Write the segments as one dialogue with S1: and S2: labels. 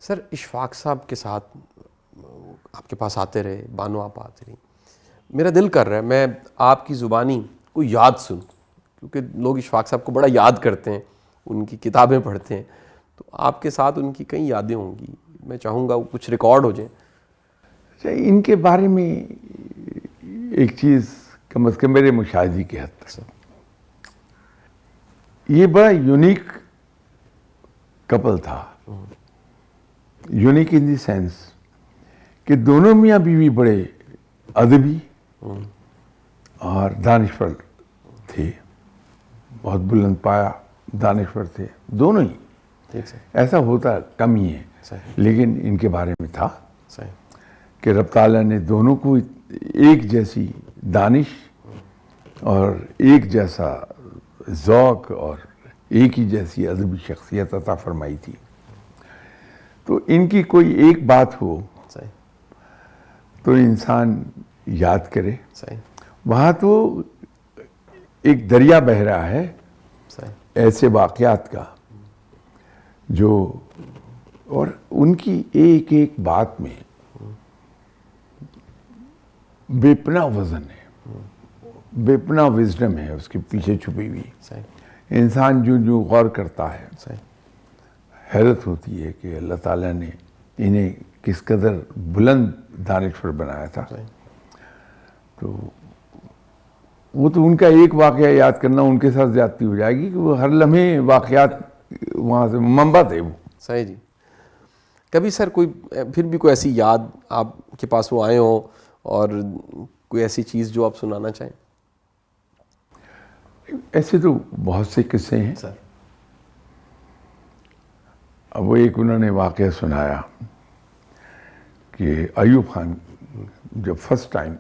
S1: سر اشفاق صاحب کے ساتھ آپ کے پاس آتے رہے، بانو آپ آتے رہی، میرا دل کر رہا ہے میں آپ کی زبانی کو یاد سنوں، کیونکہ لوگ اشفاق صاحب کو بڑا یاد کرتے ہیں، ان کی کتابیں پڑھتے ہیں، تو آپ کے ساتھ ان کی کئی یادیں ہوں گی، میں چاہوں گا وہ کچھ ریکارڈ ہو جائیں.
S2: ان کے بارے میں ایک چیز کم از کم میرے مشاہدے کے حد تک، یہ بڑا یونیک کپل تھا. یونیک ان دی سینس کہ دونوں میاں بیوی بڑے ادبی اور دانشور تھے، بہت بلند پایا دانشور تھے دونوں ہی. ایسا ہوتا کم ہی ہے، لیکن ان کے بارے میں تھا کہ رب تعالیٰ نے دونوں کو ایک جیسی دانش اور ایک جیسا ذوق اور ایک ہی جیسی ادبی شخصیت عطا فرمائی تھی. تو ان کی کوئی ایک بات ہو تو انسان یاد کرے. وہاں تو ایک دریا بہہ رہا ہے ایسے واقعات کا جو، اور ان کی ایک ایک بات میں بے پناہ وزن ہے، بے پناہ وزڈم ہے اس کے پیچھے چھپی ہوئی. انسان جو غور کرتا ہے حیرت ہوتی ہے کہ اللہ تعالیٰ نے انہیں کس قدر بلند دانشور بنایا تھا. تو وہ تو ان کا ایک واقعہ یاد کرنا ان کے ساتھ زیادتی ہو جائے گی کہ وہ ہر لمحے واقعات وہاں سے منبع تھے وہ.
S1: صحیح جی. کبھی سر کوئی پھر بھی کوئی ایسی یاد آپ کے پاس وہ آئے ہوں اور کوئی ایسی چیز جو آپ سنانا چاہیں؟
S2: ایسے تو بہت سے قصے ہیں
S1: سر.
S2: اب وہ ایک انہوں نے واقعہ سنایا کہ ایوب خان جب فرسٹ ٹائم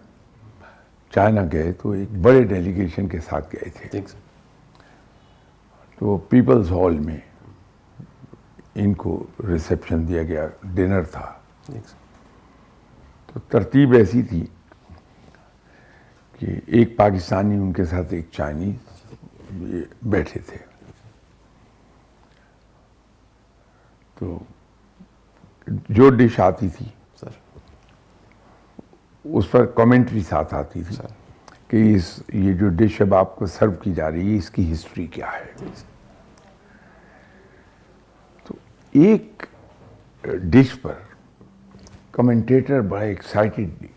S2: چائنا گئے تو ایک بڑے ڈیلیگیشن کے ساتھ گئے تھے. تو پیپلز ہال میں ان کو ریسیپشن دیا گیا، ڈنر تھا. تو ترتیب ایسی تھی کہ ایک پاکستانی ان کے ساتھ ایک چائنیز بیٹھے تھے. تو جو ڈش آتی تھی اس پر کامنٹری ساتھ آتی تھی کہ یہ جو ڈش اب آپ کو سرو کی جا رہی ہے اس کی ہسٹری کیا ہے. تو ایک ڈش پر کمنٹیٹر بڑا ایکسائٹیڈلی،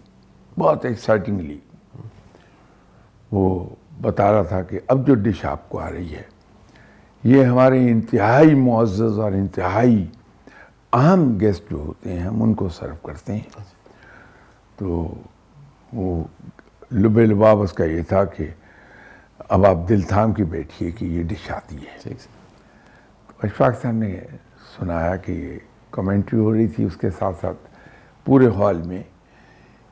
S2: بہت ایکسائٹنگلی وہ بتا رہا تھا کہ اب جو ڈش آپ کو آ رہی ہے یہ ہمارے انتہائی معزز اور انتہائی اہم گیسٹ جو ہوتے ہیں ہم ان کو سرو کرتے ہیں. تو وہ لب لباب اس کا یہ تھا کہ اب آپ دل تھام کے بیٹھیے کہ یہ ڈش آتی ہے. اشفاق صاحب نے سنایا کہ یہ کمنٹری ہو رہی تھی، اس کے ساتھ ساتھ پورے ہال میں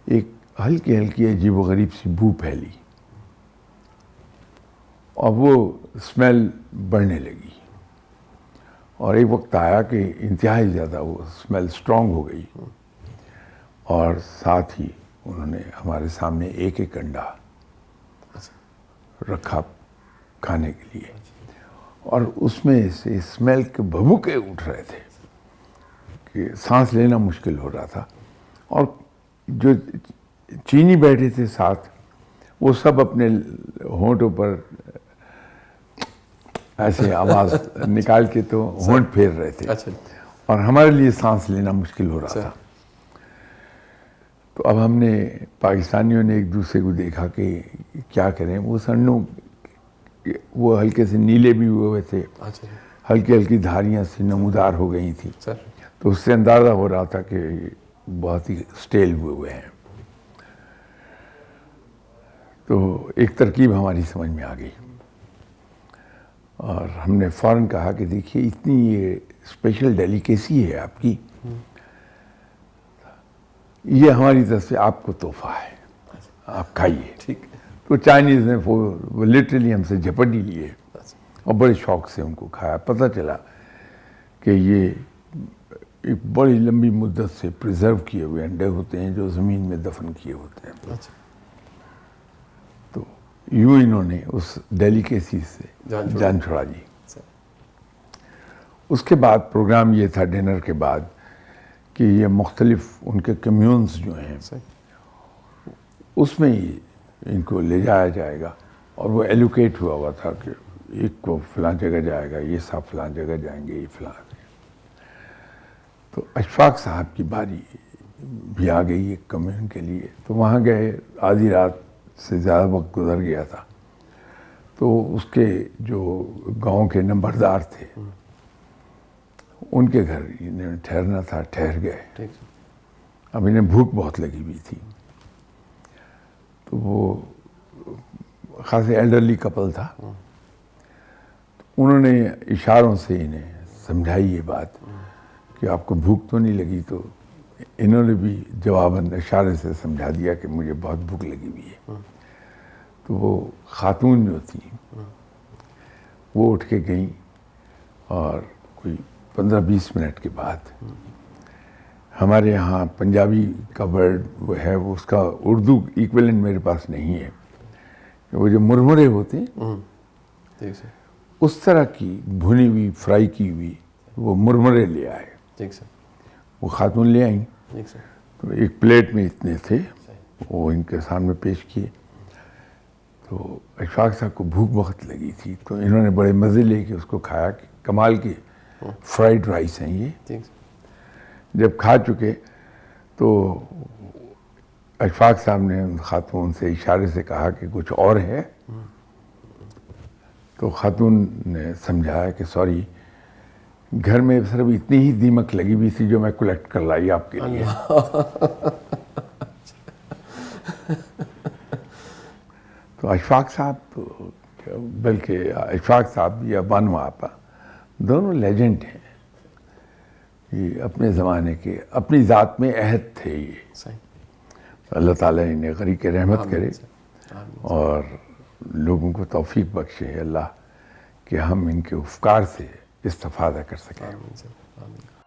S2: ایک ہلکی ہلکی عجیب و غریب سی بو پھیلی اور وہ اسمیل بڑھنے لگی، اور ایک وقت آیا کہ انتہائی زیادہ وہ اسمیل اسٹرانگ ہو گئی، اور ساتھ ہی انہوں نے ہمارے سامنے ایک ایک انڈا رکھا کھانے کے لیے، اور اس میں سے اسمیل کے بھبوکے اٹھ رہے تھے کہ سانس لینا مشکل ہو رہا تھا. اور جو چینی بیٹھے تھے ساتھ وہ سب اپنے ہونٹوں پر ایسے آواز نکال کے تو ہونٹ پھیر رہے تھے، اور ہمارے لیے سانس لینا مشکل ہو رہا تھا. تو اب ہم نے پاکستانیوں نے ایک دوسرے کو دیکھا کہ کیا کریں. وہ سنوں وہ ہلکے سے نیلے بھی ہوئے تھے، ہلکی ہلکی دھاریاں سی نمودار ہو گئی تھیں، تو اس سے اندازہ ہو رہا تھا کہ بہت ہی اسٹیل ہوئے ہیں. تو ایک ترکیب ہماری سمجھ میں آ گئی، اور ہم نے فوراً کہا کہ دیکھیے اتنی یہ اسپیشل ڈیلیکیسی ہے آپ کی، یہ ہماری طرف سے آپ کو تحفہ ہے، آپ کھائیے.
S1: ٹھیک.
S2: تو چائنیز نے وہ لٹرلی ہم سے جھپٹ ہی لیے اور بڑے شوق سے ان کو کھایا. پتہ چلا کہ یہ ایک بڑی لمبی مدت سے پریزرو کیے ہوئے انڈے ہوتے ہیں جو زمین میں دفن کیے ہوتے ہیں. تو یوں انہوں نے اس ڈیلیکیسی سے جان چھڑا لی. اس کے بعد پروگرام یہ تھا ڈنر کے بعد کہ یہ مختلف ان کے کمیونز جو ہیں
S1: صحیح.
S2: اس میں ہی ان کو لے جایا جائے گا، اور وہ ایلوکیٹ ہوا تھا کہ ایک کو فلاں جگہ جائے گا، یہ صاحب فلاں جگہ جائیں گے، یہ فلاں. تو اشفاق صاحب کی باری بھی آ گئی ایک کمیون کے لیے. تو وہاں گئے، آدھی رات سے زیادہ وقت گزر گیا تھا. تو اس کے جو گاؤں کے نمبردار تھے ان کے گھر انہیں ٹھہرنا تھا، ٹھہر گئے.
S1: ٹھیک ہے.
S2: اب انہیں بھوک بہت لگی ہوئی تھی. تو وہ خاصے ایلڈرلی کپل تھا. انہوں نے اشاروں سے انہیں سمجھائی یہ بات کہ آپ کو بھوک تو نہیں لگی. تو انہوں نے بھی جواباً اشارے سے سمجھا دیا کہ مجھے بہت بھوک لگی ہوئی ہے. تو وہ خاتون جو تھیں وہ اٹھ کے گئیں، اور کوئی 15-20 منٹ کے بعد ہمارے یہاں پنجابی کا ورڈ وہ ہے، وہ اس کا اردو ایکویلنٹ میرے پاس نہیں ہے، کہ وہ جو مرمرے ہوتے ہیں
S1: ٹھیک سر.
S2: اس طرح کی بھنی ہوئی فرائی کی ہوئی وہ مرمرے لے آئے.
S1: ٹھیک سر.
S2: وہ خاتون لے آئیں.
S1: ٹھیک سر.
S2: تو ایک پلیٹ میں اتنے تھے، وہ ان کے سامنے پیش کیے. تو اشفاق صاحب کو بھوک بہت لگی تھی، تو انہوں نے بڑے مزے لے کے اس کو کھایا کہ کمال کے فرائیڈ رائس ہیں یہ.
S1: ٹھیک سر.
S2: جب کھا چکے تو اشفاق صاحب نے ان خاتون سے اشارے سے کہا کہ کچھ اور ہے. تو خاتون نے سمجھایا کہ سوری، گھر میں صرف اتنی ہی دیمک لگی ہوئی تھی جو میں کلیکٹ کر لائی آپ کے لیے. تو اشفاق صاحب، بلکہ اشفاق صاحب یا بانو آپا دونوں لیجنڈ ہیں. یہ اپنے زمانے کے اپنی ذات میں عہد تھے. یہ
S1: صحیح.
S2: اللہ تعالیٰ انہیں غریق رحمت
S1: آمین
S2: کرے
S1: سر. آمین.
S2: اور لوگوں کو توفیق بخشے اللہ کہ ہم ان کے افکار سے استفادہ کر سکیں.
S1: آمین سر. آمین.